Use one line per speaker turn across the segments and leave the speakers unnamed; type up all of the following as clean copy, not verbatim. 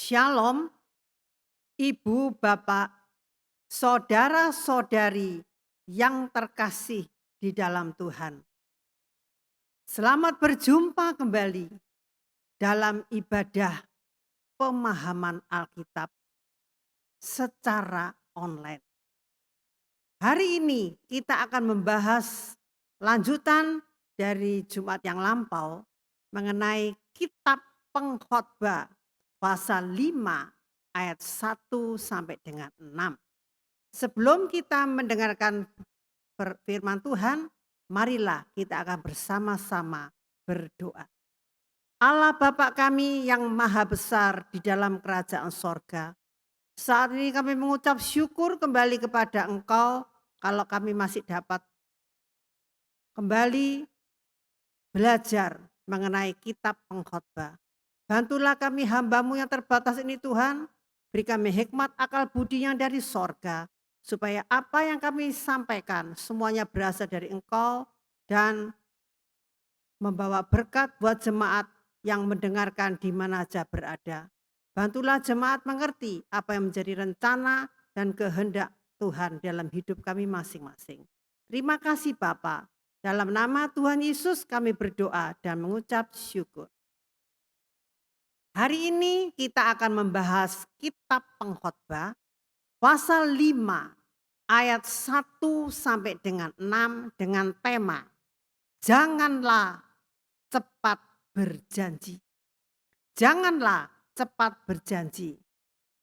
Shalom, ibu, bapak, saudara-saudari yang terkasih di dalam Tuhan. Selamat berjumpa kembali dalam ibadah pemahaman Alkitab secara online. Hari ini kita akan membahas lanjutan dari Jumat yang lampau mengenai kitab Pengkhotbah pasal 5 ayat 1 sampai dengan 6. Sebelum kita mendengarkan firman Tuhan, marilah kita akan bersama-sama berdoa. Allah Bapa kami yang maha besar di dalam kerajaan sorga, saat ini kami mengucap syukur kembali kepada Engkau kalau kami masih dapat kembali belajar mengenai kitab Pengkhotbah. Bantulah kami hamba-Mu yang terbatas ini Tuhan, beri kami hikmat akal budi yang dari sorga, supaya apa yang kami sampaikan semuanya berasal dari Engkau dan membawa berkat buat jemaat yang mendengarkan di mana saja berada. Bantulah jemaat mengerti apa yang menjadi rencana dan kehendak Tuhan dalam hidup kami masing-masing. Terima kasih Bapa. Dalam nama Tuhan Yesus kami berdoa dan mengucap syukur. Hari ini kita akan membahas kitab Pengkhotbah pasal 5 ayat 1 sampai dengan 6 dengan tema janganlah cepat berjanji. Janganlah cepat berjanji.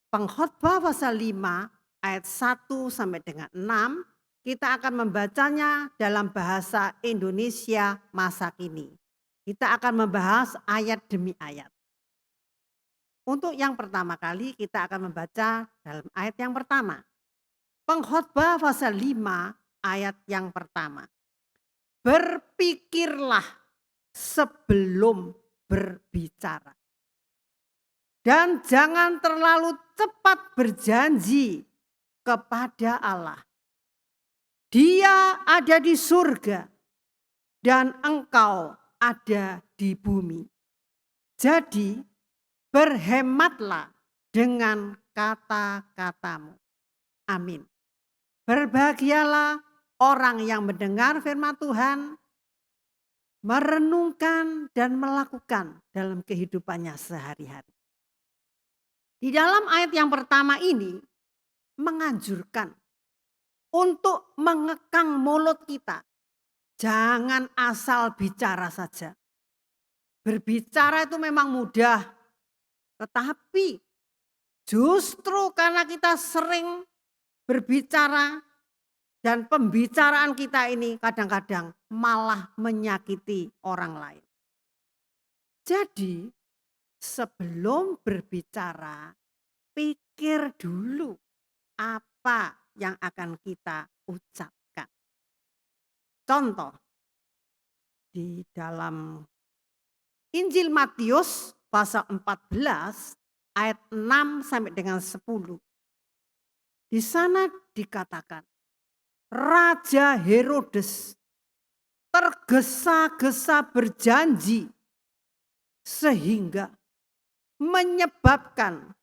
Pengkhotbah pasal 5 ayat 1 sampai dengan 6 kita akan membacanya dalam bahasa Indonesia masa kini. Kita akan membahas ayat demi ayat. Untuk yang pertama kali kita akan membaca dalam ayat yang pertama. Pengkhotbah pasal 5 ayat yang pertama. Berpikirlah sebelum berbicara. Dan jangan terlalu cepat berjanji kepada Allah. Dia ada di surga dan engkau ada di bumi. Jadi berhematlah dengan kata-katamu. Amin. Berbahagialah orang yang mendengar firman Tuhan, merenungkan dan melakukan dalam kehidupannya sehari-hari. Di dalam ayat yang pertama ini menganjurkan untuk mengekang mulut kita. Jangan asal bicara saja. Berbicara itu memang mudah, tetapi justru karena kita sering berbicara dan pembicaraan kita ini kadang-kadang malah menyakiti orang lain. Jadi sebelum berbicara, pikir dulu apa yang akan kita ucapkan. Contoh, di dalam Injil Matius pasal 14 ayat 6 sampai dengan 10. Di sana dikatakan, Raja Herodes tergesa-gesa berjanji sehingga menyebabkan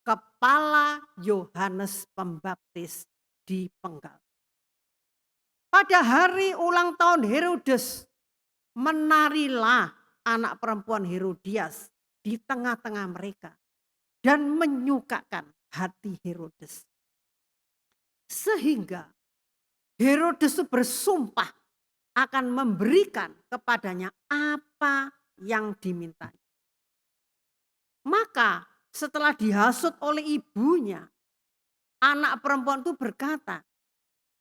kepala Yohanes Pembaptis dipenggal. Pada hari ulang tahun Herodes, menarilah anak perempuan Herodias di tengah-tengah mereka dan menyukakan hati Herodes. Sehingga Herodes bersumpah akan memberikan kepadanya apa yang diminta. Maka setelah dihasut oleh ibunya, anak perempuan itu berkata,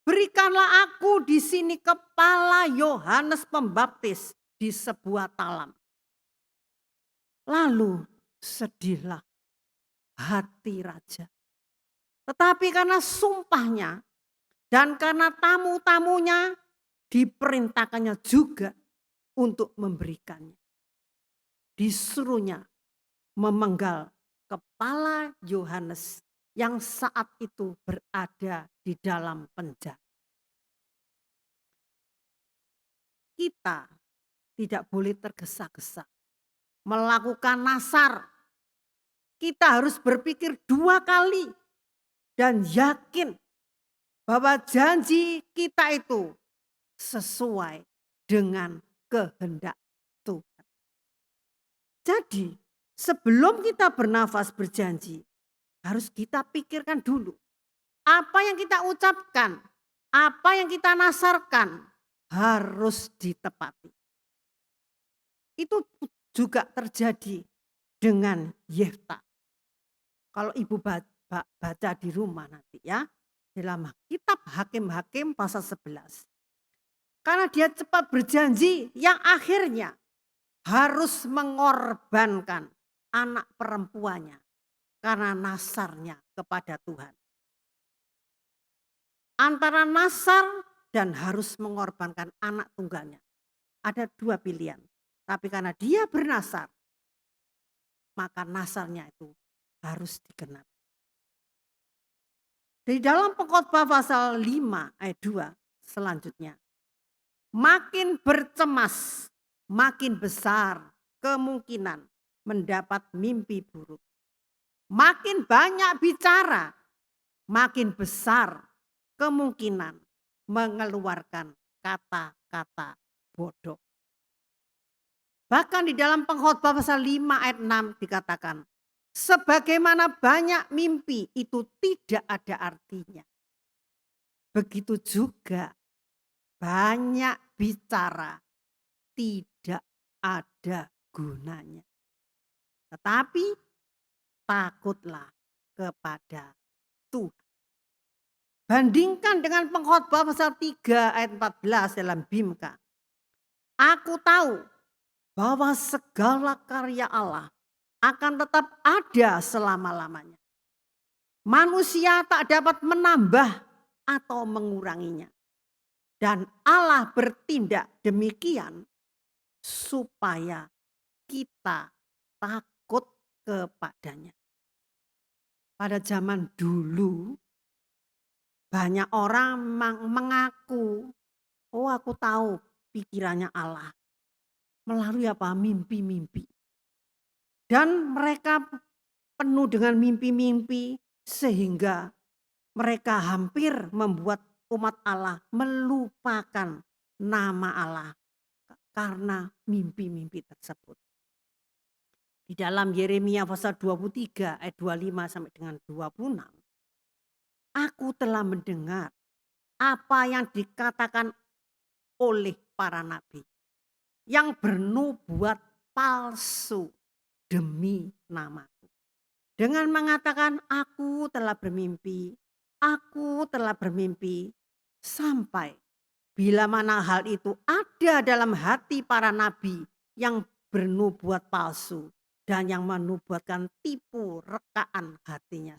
berikanlah aku di sini kepala Yohanes Pembaptis di sebuah talam. Lalu sedihlah hati raja. Tetapi karena sumpahnya dan karena tamu-tamunya diperintahkannya juga untuk memberikannya. Disuruhnya memenggal kepala Yohanes yang saat itu berada di dalam penjara. Kita tidak boleh tergesa-gesa melakukan nasar. kita harus berpikir 2 kali dan yakin bahwa janji kita itu sesuai dengan kehendak Tuhan. Jadi, sebelum kita bernafas berjanji, harus kita pikirkan dulu. Apa yang kita ucapkan, apa yang kita nasarkan harus ditepati. Itu juga terjadi dengan Yefta. Kalau ibu baca di rumah nanti ya, dalam kitab Hakim-Hakim pasal 11. Karena dia cepat berjanji yang akhirnya harus mengorbankan anak perempuannya karena nasarnya kepada Tuhan. Antara nasar dan harus mengorbankan anak tunggalnya. Ada 2 pilihan. Tapi karena dia bernasar, maka nasarnya itu harus digenapi. Di dalam Pengkhotbah pasal 5 ayat 2 selanjutnya. Makin bercemas, makin besar kemungkinan mendapat mimpi buruk. Makin banyak bicara, makin besar kemungkinan mengeluarkan kata-kata bodoh. Bahkan di dalam Pengkhotbah pasal 5 ayat 6 dikatakan, sebagaimana banyak mimpi itu tidak ada artinya. Begitu juga banyak bicara tidak ada gunanya. Tetapi takutlah kepada Tuhan. Bandingkan dengan Pengkhotbah pasal 3 ayat 14 dalam Bimka. Aku tahu bahwa segala karya Allah akan tetap ada selama-lamanya. Manusia tak dapat menambah atau menguranginya. Dan Allah bertindak demikian supaya kita takut kepadanya. Pada zaman dulu banyak orang mengaku, oh aku tahu pikirannya Allah. Melalui apa? Mimpi-mimpi. Dan mereka penuh dengan mimpi-mimpi sehingga mereka hampir membuat umat Allah melupakan nama Allah karena mimpi-mimpi tersebut. Di dalam Yeremia pasal 23 ayat 25 sampai dengan 26. Aku telah mendengar apa yang dikatakan oleh para nabi yang bernubuat palsu demi namaku. Dengan mengatakan aku telah bermimpi, sampai bila mana hal itu ada dalam hati para nabi yang bernubuat palsu dan yang menubuatkan tipu rekaan hatinya.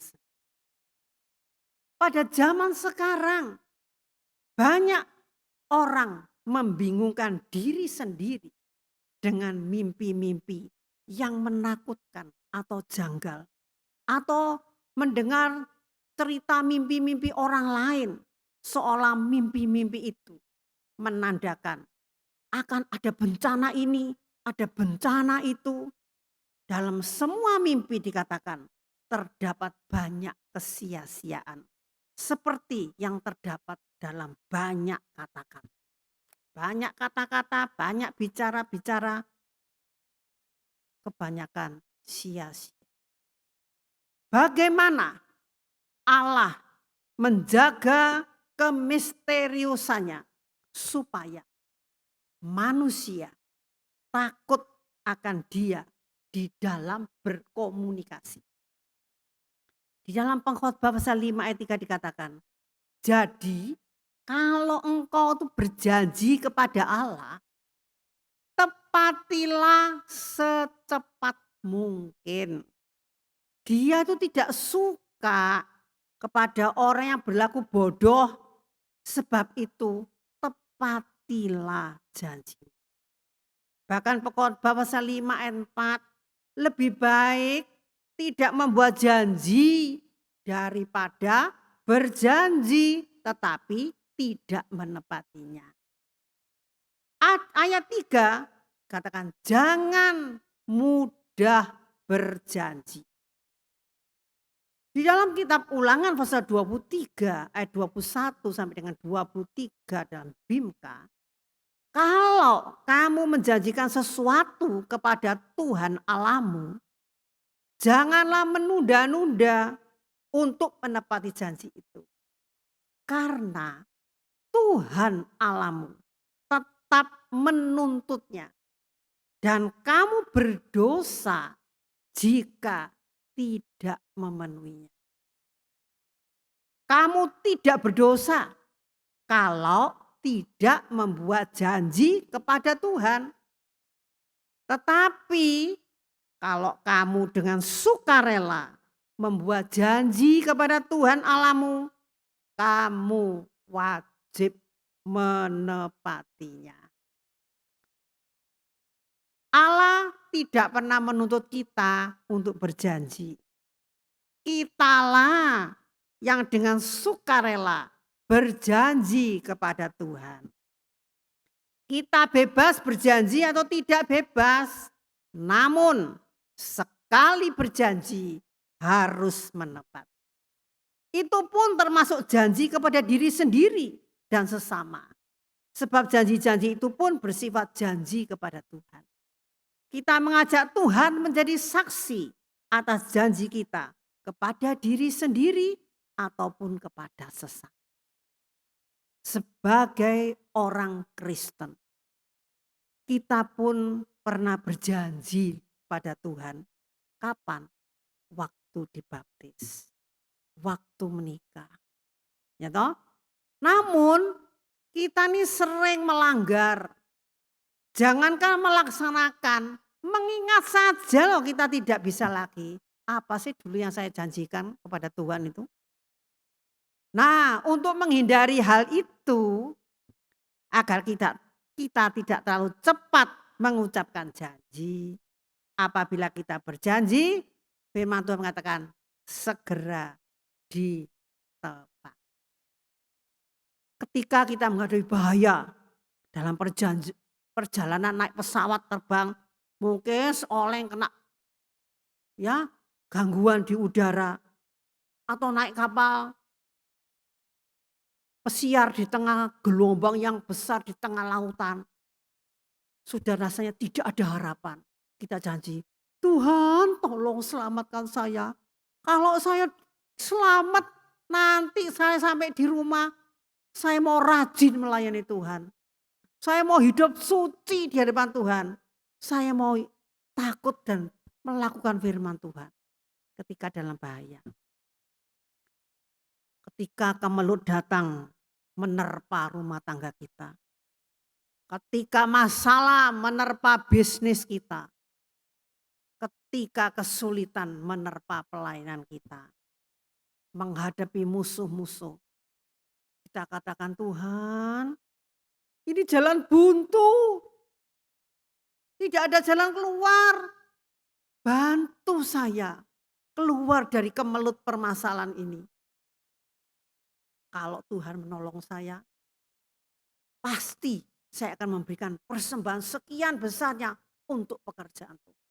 Pada zaman sekarang banyak orang membingungkan diri sendiri dengan mimpi-mimpi yang menakutkan atau janggal. Atau mendengar cerita mimpi-mimpi orang lain seolah mimpi-mimpi itu menandakan akan ada bencana ini, ada bencana itu. Dalam semua mimpi dikatakan terdapat banyak kesia-siaan. Seperti yang terdapat dalam banyak kata-kata. Banyak kata-kata, banyak bicara-bicara, kebanyakan sia-sia. Bagaimana Allah menjaga kemisteriusannya supaya manusia takut akan Dia di dalam berkomunikasi. Di dalam Pengkhotbah pasal 5 ayat 3 dikatakan, jadi kalau engkau tuh berjanji kepada Allah, tepatilah secepat mungkin. Dia itu tidak suka kepada orang yang berlaku bodoh. Sebab itu tepatilah janji. Bahkan Pengkhotbah pasal 5 ayat 4, lebih baik tidak membuat janji daripada berjanji tetapi tidak menepatinya. Ayat 3 katakan jangan mudah berjanji. Di dalam kitab Ulangan pasal 23 ayat 21 sampai dengan 23 dalam Bimka, kalau kamu menjanjikan sesuatu kepada Tuhan Allahmu, janganlah menunda-nunda untuk menepati janji itu. Karena Tuhan Allahmu tetap menuntutnya dan kamu berdosa jika tidak memenuhinya. Kamu tidak berdosa kalau tidak membuat janji kepada Tuhan. Tetapi kalau kamu dengan sukarela membuat janji kepada Tuhan Allahmu, kamu wajib menepatinya. Allah tidak pernah menuntut kita untuk berjanji. Kitalah yang dengan sukarela berjanji kepada Tuhan. Kita bebas berjanji atau tidak bebas, namun sekali berjanji harus menepati. Itu pun termasuk janji kepada diri sendiri dan sesama. Sebab janji-janji itu pun bersifat janji kepada Tuhan. Kita mengajak Tuhan menjadi saksi atas janji kita kepada diri sendiri ataupun kepada sesama. Sebagai orang Kristen, kita pun pernah berjanji pada Tuhan. Kapan? Waktu dibaptis, waktu menikah. Ya toh? Namun kita ini sering melanggar. Jangankan melaksanakan, mengingat saja loh kita tidak bisa lagi. Apa sih dulu yang saya janjikan kepada Tuhan itu? Nah, untuk menghindari hal itu, agar kita tidak terlalu cepat mengucapkan janji. Apabila kita berjanji, firman Tuhan mengatakan segera ditepati. Ketika kita menghadapi bahaya dalam perjalanan naik pesawat terbang, mungkin oleng kena ya gangguan di udara atau naik kapal pesiar di tengah gelombang yang besar di tengah lautan. Sudah rasanya tidak ada harapan. Kita janji, Tuhan tolong selamatkan saya. Kalau saya selamat nanti saya sampai di rumah, saya mau rajin melayani Tuhan. Saya mau hidup suci di hadapan Tuhan. Saya mau takut dan melakukan firman Tuhan ketika dalam bahaya. Ketika kemelut datang menerpa rumah tangga kita. Ketika masalah menerpa bisnis kita. Ketika kesulitan menerpa pelayanan kita. Menghadapi musuh-musuh. Kita katakan Tuhan, ini jalan buntu. Tidak ada jalan keluar. Bantu saya keluar dari kemelut permasalahan ini. Kalau Tuhan menolong saya, pasti saya akan memberikan persembahan sekian besarnya untuk pekerjaan Tuhan.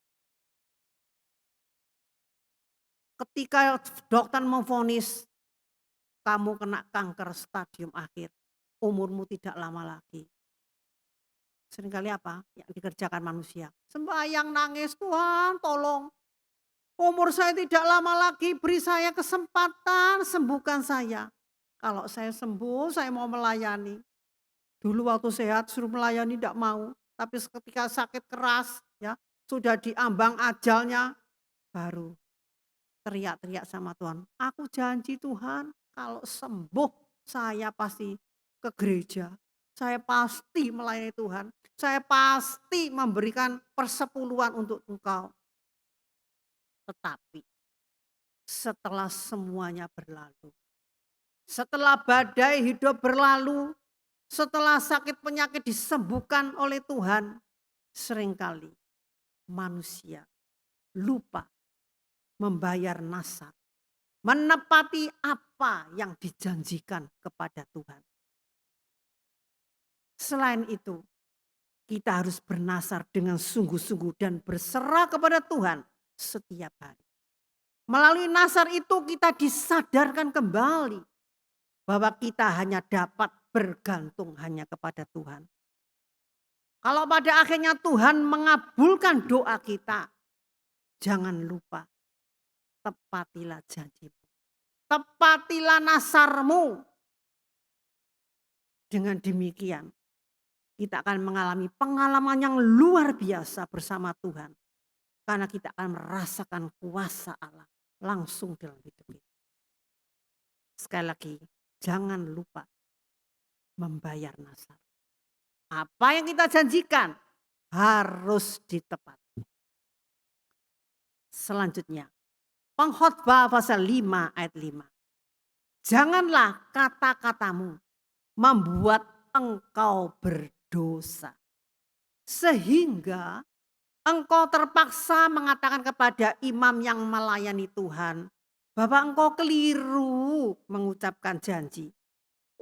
Ketika dokter memvonis kamu kena kanker stadium akhir, umurmu tidak lama lagi. Seringkali apa yang dikerjakan manusia? Sembahyang nangis, Tuhan tolong. Umur saya tidak lama lagi, beri saya kesempatan, sembuhkan saya. Kalau saya sembuh, saya mau melayani. Dulu waktu sehat suruh melayani tidak mau. Tapi ketika sakit keras, ya sudah diambang ajalnya, baru teriak-teriak sama Tuhan. Aku janji Tuhan, kalau sembuh saya pasti ke gereja. Saya pasti melayani Tuhan. Saya pasti memberikan persepuluhan untuk Engkau. Tetapi setelah semuanya berlalu, setelah badai hidup berlalu, setelah sakit penyakit disembuhkan oleh Tuhan, seringkali manusia lupa membayar nasar, menepati apa yang dijanjikan kepada Tuhan. Selain itu, kita harus bernasar dengan sungguh-sungguh dan berserah kepada Tuhan setiap hari. Melalui Nasar itu kita disadarkan kembali bahwa kita hanya dapat bergantung hanya kepada Tuhan. Kalau pada akhirnya Tuhan mengabulkan doa kita, jangan lupa tepatilah janjimu. Tepatilah nasarmu. Dengan demikian kita akan mengalami pengalaman yang luar biasa bersama Tuhan. Karena kita akan merasakan kuasa Allah langsung dalam hidup kita. Sekali lagi, jangan lupa membayar nasar. Apa yang kita janjikan harus ditepati. Selanjutnya, Pengkhotbah pasal 5 ayat 5. Janganlah kata-katamu membuat engkau berdosa, sehingga engkau terpaksa mengatakan kepada imam yang melayani Tuhan bahwa engkau keliru mengucapkan janji.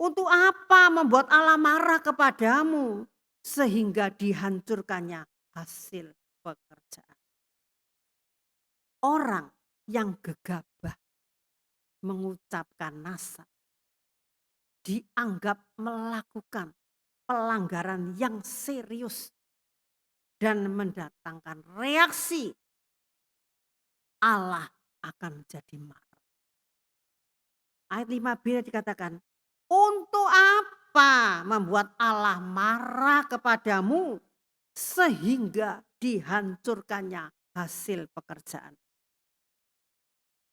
Untuk apa membuat Allah marah kepadamu sehingga dihancurkannya hasil pekerjaan. Orang yang gegabah mengucapkan nasar dianggap melakukan pelanggaran yang serius dan mendatangkan reaksi Allah akan menjadi marah. Ayat 5b dikatakan, untuk apa membuat Allah marah kepadamu sehingga dihancurkannya hasil pekerjaan.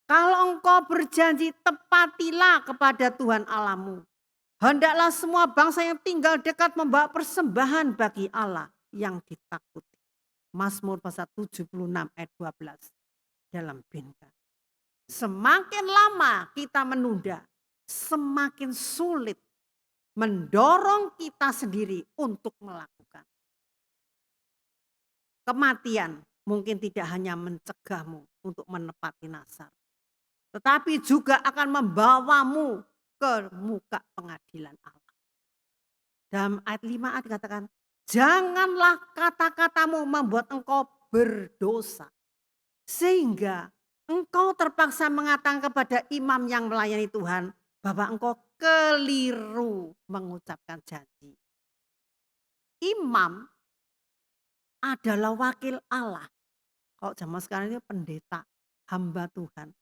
Kalau engkau berjanji, tepatilah kepada Tuhan Allahmu. Hendaklah semua bangsa yang tinggal dekat membawa persembahan bagi Allah yang ditakuti. Mazmur pasal 76 ayat 12 dalam Bingkai. Semakin lama kita menunda, semakin sulit mendorong kita sendiri untuk melakukan. Kematian mungkin tidak hanya mencegahmu untuk menepati nasar, tetapi juga akan membawamu ke muka pengadilan Allah. Dalam ayat 5a dikatakan, janganlah kata-katamu membuat engkau berdosa, sehingga engkau terpaksa mengatakan kepada imam yang melayani Tuhan bahwa engkau keliru mengucapkan janji. Imam adalah wakil Allah. Kalau zaman sekarang ini pendeta, hamba Tuhan.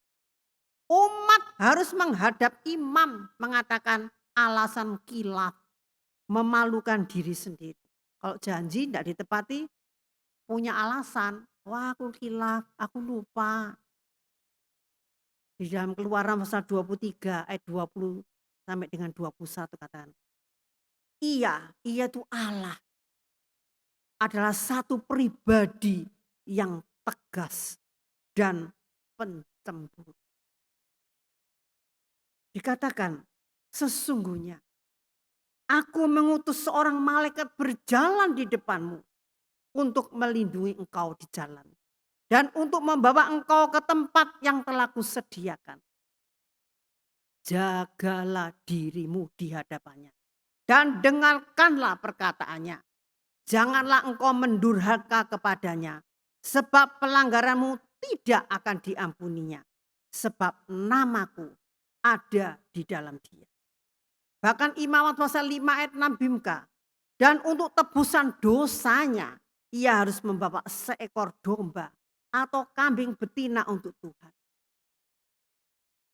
Umat harus menghadap imam mengatakan alasan khilaf, memalukan diri sendiri. Kalau janji tidak ditepati, punya alasan. Wah, aku khilaf, aku lupa. Di dalam Keluaran pasal 23 ayat 20 sampai dengan 21 katakan. Ia itu Allah adalah satu pribadi yang tegas dan pencemburu. Dikatakan, sesungguhnya aku mengutus seorang malaikat berjalan di depanmu untuk melindungi engkau di jalan dan untuk membawa engkau ke tempat yang telah kusediakan. Jagalah dirimu di hadapannya dan dengarkanlah perkataannya. Janganlah engkau mendurhaka kepadanya, sebab pelanggaranmu tidak akan diampuninya, sebab namaku ada di dalam dia. Bahkan Imamat pasal 5 ayat 6 Bimka, dan untuk tebusan dosanya, ia harus membawa seekor domba atau kambing betina untuk Tuhan.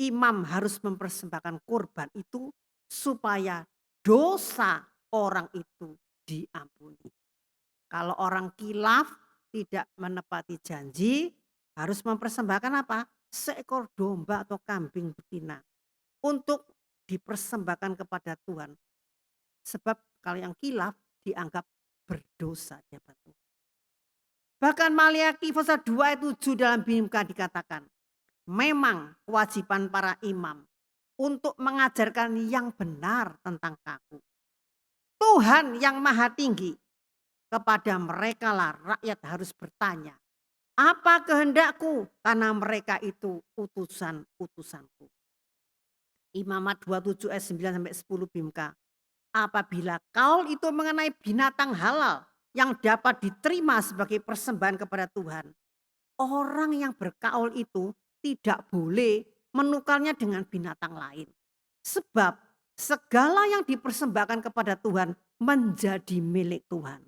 Imam harus mempersembahkan kurban itu supaya dosa orang itu diampuni. Kalau orang khilaf tidak menepati janji, harus mempersembahkan apa? Seekor domba atau kambing betina untuk dipersembahkan kepada Tuhan. Sebab kalau yang khilaf dianggap berdosa di hadapan Tuhan. Bahkan Maliaki pasal 2 ayat 7 dalam Bimka dikatakan, memang kewajiban para imam untuk mengajarkan yang benar tentang kaku. Tuhan yang maha tinggi, kepada mereka lah rakyat harus bertanya, apa kehendakku? Karena mereka itu utusan-utusanku. Imamat 27 ayat 9 sampai 10 Bimka. Apabila kaul itu mengenai binatang halal yang dapat diterima sebagai persembahan kepada Tuhan, orang yang berkaul itu tidak boleh menukarnya dengan binatang lain. Sebab segala yang dipersembahkan kepada Tuhan menjadi milik Tuhan.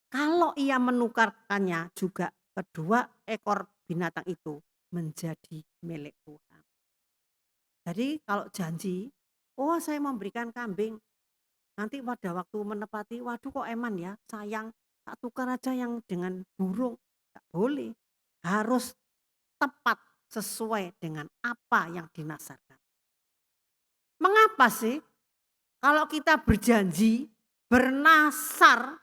Kalau ia menukarkannya juga kedua ekor binatang itu menjadi milik Tuhan. Jadi kalau janji, oh saya memberikan kambing, nanti pada waktu menepati, waduh kok eman ya, sayang, tak tukar aja yang dengan burung. Tak boleh, harus tepat sesuai dengan apa yang dinasarkan. Mengapa sih kalau kita berjanji, bernasar,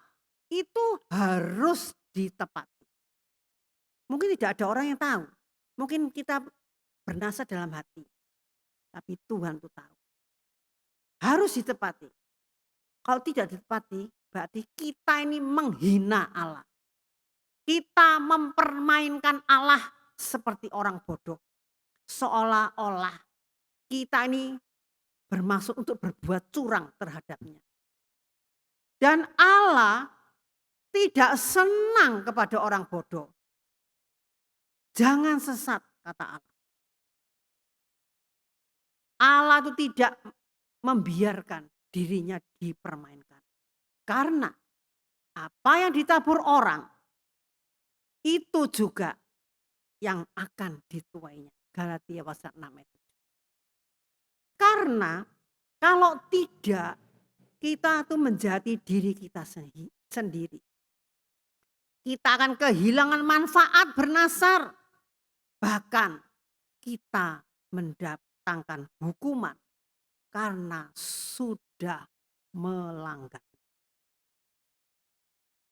itu harus ditepati. Mungkin tidak ada orang yang tahu. Mungkin kita bernasar dalam hati. Tapi Tuhan tuh tahu. Harus ditepati. Kalau tidak ditepati, berarti kita ini menghina Allah. Kita mempermainkan Allah seperti orang bodoh. Seolah-olah kita ini bermaksud untuk berbuat curang terhadapnya. Dan Allah tidak senang kepada orang bodoh. Jangan sesat, kata Allah. Allah itu tidak membiarkan dirinya dipermainkan. Karena apa yang ditabur orang, itu juga yang akan dituainya. Galatia pasal 6 ayat 7. Karena kalau tidak, kita tuh menjati diri kita sendiri. Kita akan kehilangan manfaat bernasar. Bahkan kita mendatangkan hukuman karena sudah melanggar.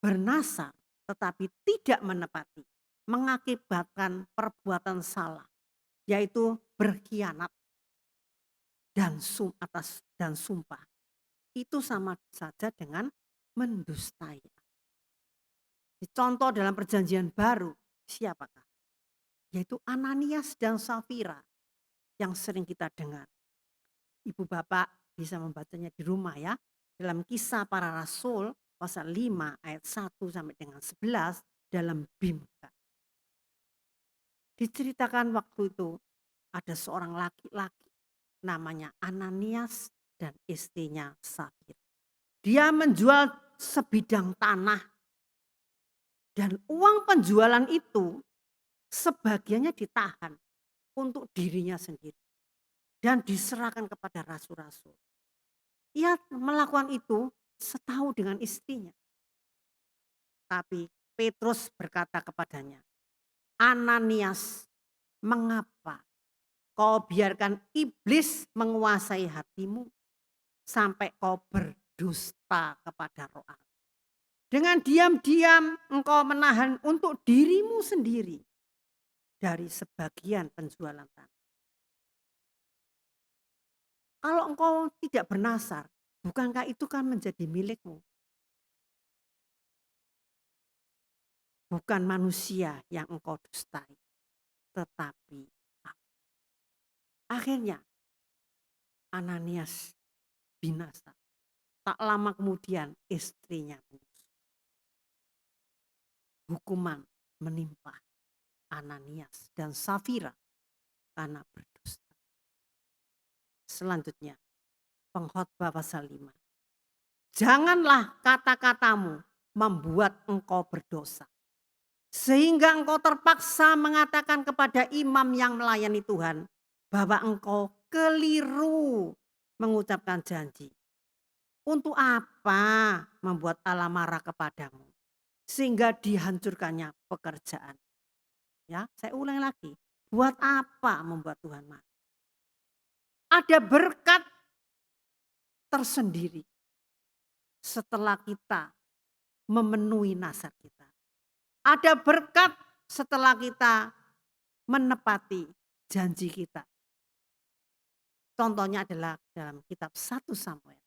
Bernasar tetapi tidak menepati mengakibatkan perbuatan salah, yaitu berkhianat dan sumpah. Itu sama saja dengan mendustai. Contoh dalam perjanjian baru, siapakah? Yaitu Ananias dan Safira yang sering kita dengar. Ibu bapak bisa membacanya di rumah ya. Dalam Kisah Para Rasul pasal 5 ayat 1 sampai dengan 11 dalam Bimka. Diceritakan waktu itu ada seorang laki-laki namanya Ananias dan istrinya Safira. Dia menjual sebidang tanah dan uang penjualan itu sebagiannya ditahan untuk dirinya sendiri dan diserahkan kepada rasul-rasul. Ia melakukan itu setahu dengan istrinya. Tapi Petrus berkata kepadanya, Ananias, mengapa kau biarkan iblis menguasai hatimu sampai kau berdusta kepada roh Allah? Dengan diam-diam engkau menahan untuk dirimu sendiri dari sebagian penjualan tanah. Kalau engkau tidak bernasar, bukankah itu kan menjadi milikmu? Bukan manusia yang engkau dustai, tetapi Allah. Akhirnya Ananias binasa. Tak lama kemudian istrinya menyusul. Hukuman menimpa Ananias dan Safira karena berdusta. Selanjutnya, Pengkhotbah pasal 5. Janganlah kata-katamu membuat engkau berdosa, sehingga engkau terpaksa mengatakan kepada imam yang melayani Tuhan bahwa engkau keliru mengucapkan janji. Untuk apa membuat Allah marah kepadamu sehingga dihancurkannya pekerjaan? Ya, saya ulang lagi. Buat apa membuat Tuhan marah? Ada berkat tersendiri setelah kita memenuhi nasar kita. Ada berkat setelah kita menepati janji kita. Contohnya adalah dalam kitab 1 Samuel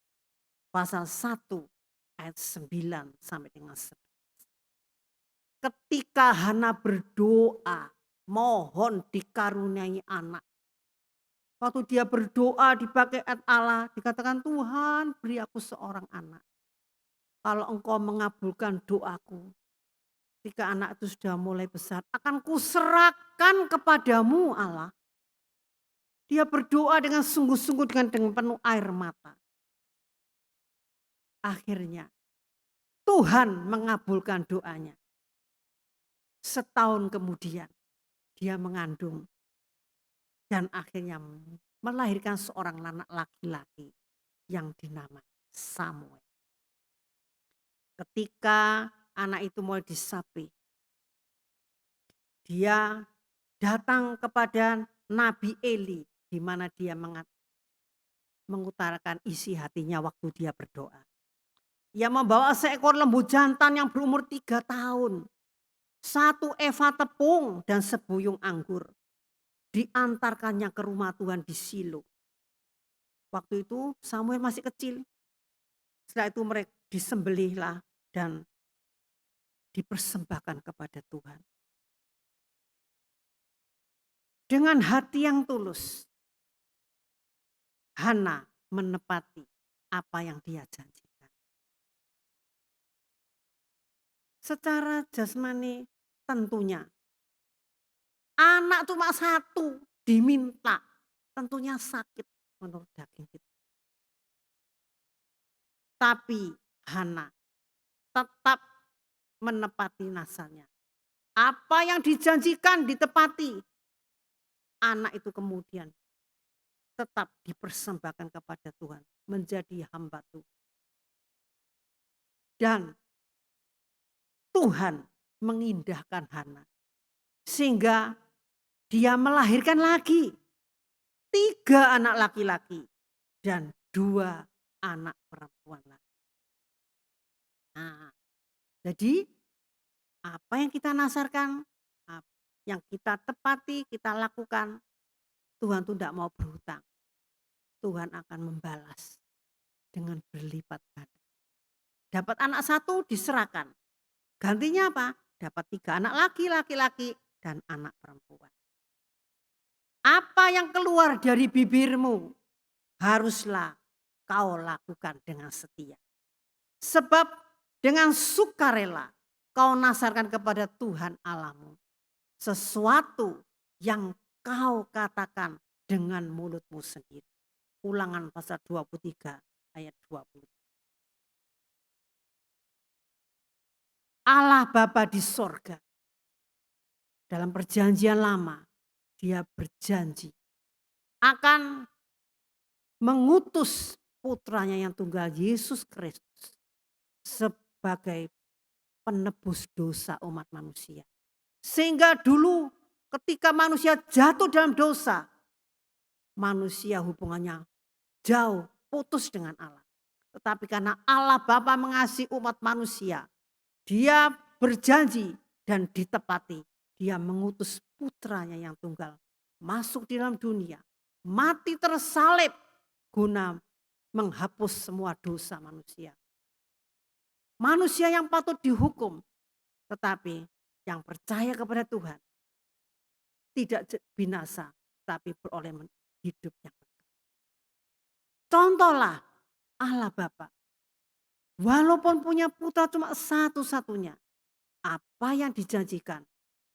pasal 1 ayat 9 sampai dengan 11. Ketika Hana berdoa, mohon dikaruniai anak. Waktu dia berdoa dipakai ayat Allah, dikatakan Tuhan beri aku seorang anak. Kalau engkau mengabulkan doaku, ketika anak itu sudah mulai besar, akan kuserahkan kepadamu Allah. Dia berdoa dengan sungguh-sungguh dengan penuh air mata. Akhirnya Tuhan mengabulkan doanya. Setahun kemudian dia mengandung dan akhirnya melahirkan seorang anak laki-laki yang dinamai Samuel. Ketika anak itu mulai disapi, dia datang kepada Nabi Eli di mana dia mengutarakan isi hatinya waktu dia berdoa. Ia membawa seekor lembu jantan yang berumur 3 tahun, 1 eva tepung dan sebuyung anggur. Diantarkannya ke rumah Tuhan di Shilo. Waktu itu Samuel masih kecil. Setelah itu mereka disembelihlah dan dipersembahkan kepada Tuhan. Dengan hati yang tulus, Hana menepati apa yang dia janjikan. Secara jasmani tentunya anak cuma 1 diminta, tentunya sakit menurut daging kita. Tapi Hana tetap menepati nasarnya. Apa yang dijanjikan ditepati. Anak itu kemudian tetap dipersembahkan kepada Tuhan. Menjadi hamba Tuhan. Dan Tuhan mengindahkan Hana. Sehingga dia melahirkan lagi 3 anak laki-laki. Dan 2 anak perempuan lagi. Nah, jadi apa yang kita nasarkan, yang kita tepati, kita lakukan, Tuhan itu tidak mau berhutang. Tuhan akan membalas dengan berlipat ganda. Dapat anak 1 diserahkan. Gantinya apa? Dapat 3 anak laki-laki dan anak perempuan. Apa yang keluar dari bibirmu haruslah kau lakukan dengan setia. Sebab dengan sukarela kau nasarkan kepada Tuhan Allahmu sesuatu yang kau katakan dengan mulutmu sendiri. Ulangan pasal 23 ayat 20. Allah Bapa di sorga. Dalam perjanjian lama dia berjanji akan mengutus putranya yang tunggal Yesus Kristus sebagai penebus dosa umat manusia. Sehingga dulu ketika manusia jatuh dalam dosa, manusia hubungannya jauh, putus dengan Allah. Tetapi karena Allah Bapa mengasihi umat manusia, dia berjanji dan ditepati. Dia mengutus putranya yang tunggal masuk di dalam dunia, mati tersalib guna menghapus semua dosa manusia. Manusia yang patut dihukum, tetapi yang percaya kepada Tuhan tidak binasa, tapi beroleh hidup yang kekal. Contohlah Allah Bapa. Walaupun punya putra cuma satu-satunya, apa yang dijanjikan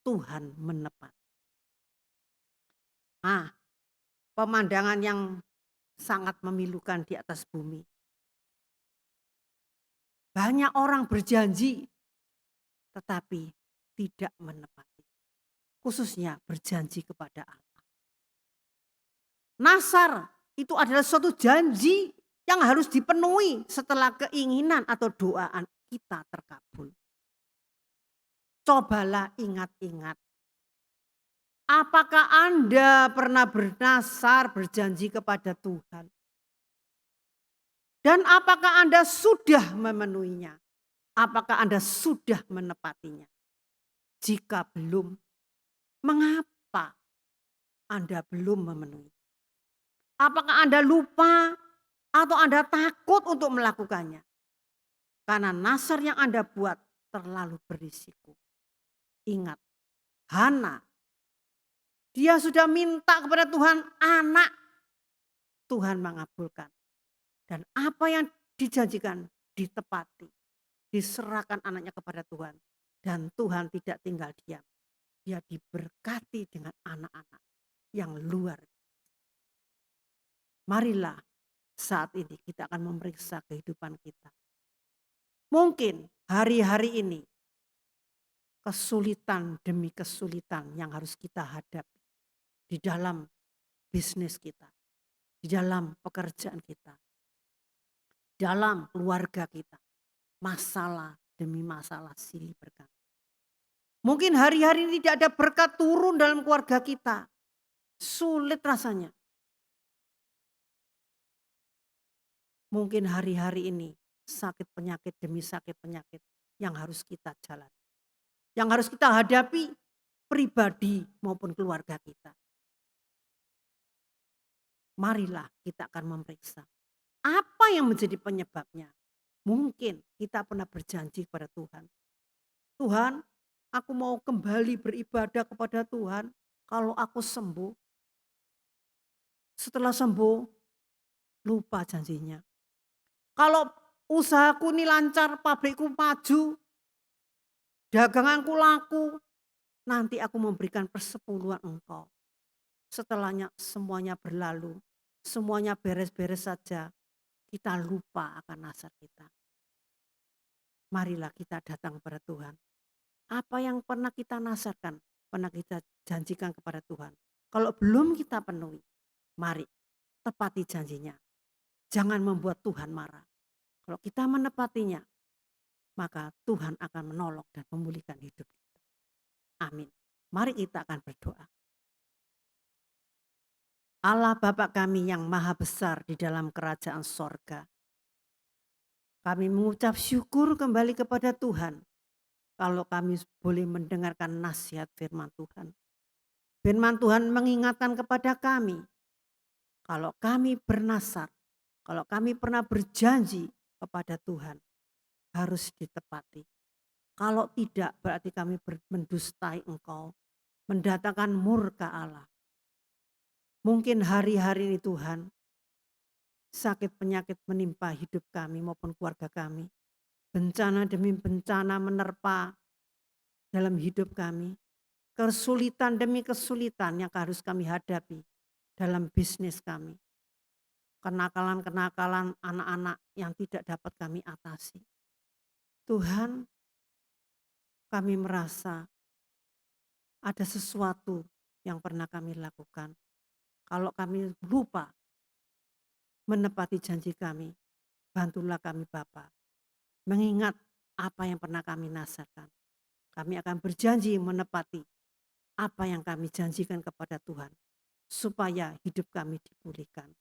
Tuhan menepati. Pemandangan yang sangat memilukan di atas bumi. Banyak orang berjanji, tetapi tidak menepati. Khususnya berjanji kepada Allah. Nasar itu adalah suatu janji yang harus dipenuhi setelah keinginan atau doaan kita terkabul. Cobalah ingat-ingat. Apakah Anda pernah bernasar berjanji kepada Tuhan? Dan apakah Anda sudah memenuhinya? Apakah Anda sudah menepatinya? Jika belum, mengapa Anda belum memenuhi? Apakah Anda lupa atau Anda takut untuk melakukannya? Karena nasar yang Anda buat terlalu berisiko. Ingat, Hana, dia sudah minta kepada Tuhan anak. Tuhan mengabulkan. Dan apa yang dijanjikan ditepati. Diserahkan anaknya kepada Tuhan. Dan Tuhan tidak tinggal diam. Dia diberkati dengan anak-anak yang luar biasa. Marilah saat ini kita akan memeriksa kehidupan kita. Mungkin hari-hari ini kesulitan demi kesulitan yang harus kita hadapi di dalam bisnis kita, di dalam pekerjaan kita, dalam keluarga kita. Masalah demi masalah silih berganti. Mungkin hari-hari ini tidak ada berkat turun dalam keluarga kita. Sulit rasanya. Mungkin hari-hari ini sakit penyakit demi sakit penyakit yang harus kita jalani. Yang harus kita hadapi pribadi maupun keluarga kita. Marilah kita akan memeriksa. Apa yang menjadi penyebabnya? Mungkin kita pernah berjanji kepada Tuhan. Tuhan, aku mau kembali beribadah kepada Tuhan kalau aku sembuh. Setelah sembuh, lupa janjinya. Kalau usahaku ini lancar, pabrikku maju, daganganku laku, nanti aku memberikan persepuluhan engkau. Setelahnya semuanya berlalu, semuanya beres-beres saja, kita lupa akan nasar kita. Marilah kita datang kepada Tuhan. Apa yang pernah kita nasarkan, pernah kita janjikan kepada Tuhan. Kalau belum kita penuhi, mari tepati janjinya. Jangan membuat Tuhan marah. Kalau kita menepatinya, maka Tuhan akan menolong dan memulihkan hidup kita. Amin. Mari kita akan berdoa. Allah Bapa kami yang maha besar di dalam kerajaan sorga. Kami mengucap syukur kembali kepada Tuhan. Kalau kami boleh mendengarkan nasihat firman Tuhan. Firman Tuhan mengingatkan kepada kami. Kalau kami bernasar, kalau kami pernah berjanji kepada Tuhan, harus ditepati. Kalau tidak berarti kami mendustai Engkau, mendatangkan murka Allah. Mungkin hari-hari ini Tuhan, sakit penyakit menimpa hidup kami maupun keluarga kami. Bencana demi bencana menerpa dalam hidup kami. Kesulitan demi kesulitan yang harus kami hadapi dalam bisnis kami. Kenakalan-kenakalan anak-anak yang tidak dapat kami atasi. Tuhan, kami merasa ada sesuatu yang pernah kami lakukan. Kalau kami lupa menepati janji kami, bantulah kami Bapa. Mengingat apa yang pernah kami nasarkan. Kami akan berjanji menepati apa yang kami janjikan kepada Tuhan. Supaya hidup kami dipulihkan.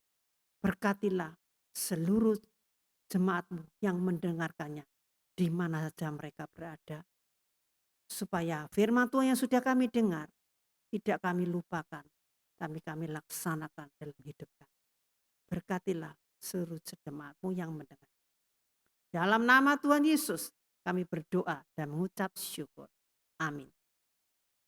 Berkatilah seluruh jemaat-Mu yang mendengarkannya. Di mana saja mereka berada. Supaya firman Tuhan yang sudah kami dengar tidak kami lupakan. Tapi kami laksanakan dalam hidup kami. Berkatilah seluruh jemaat-Mu yang mendengar. Dalam nama Tuhan Yesus kami berdoa dan mengucap syukur. Amin.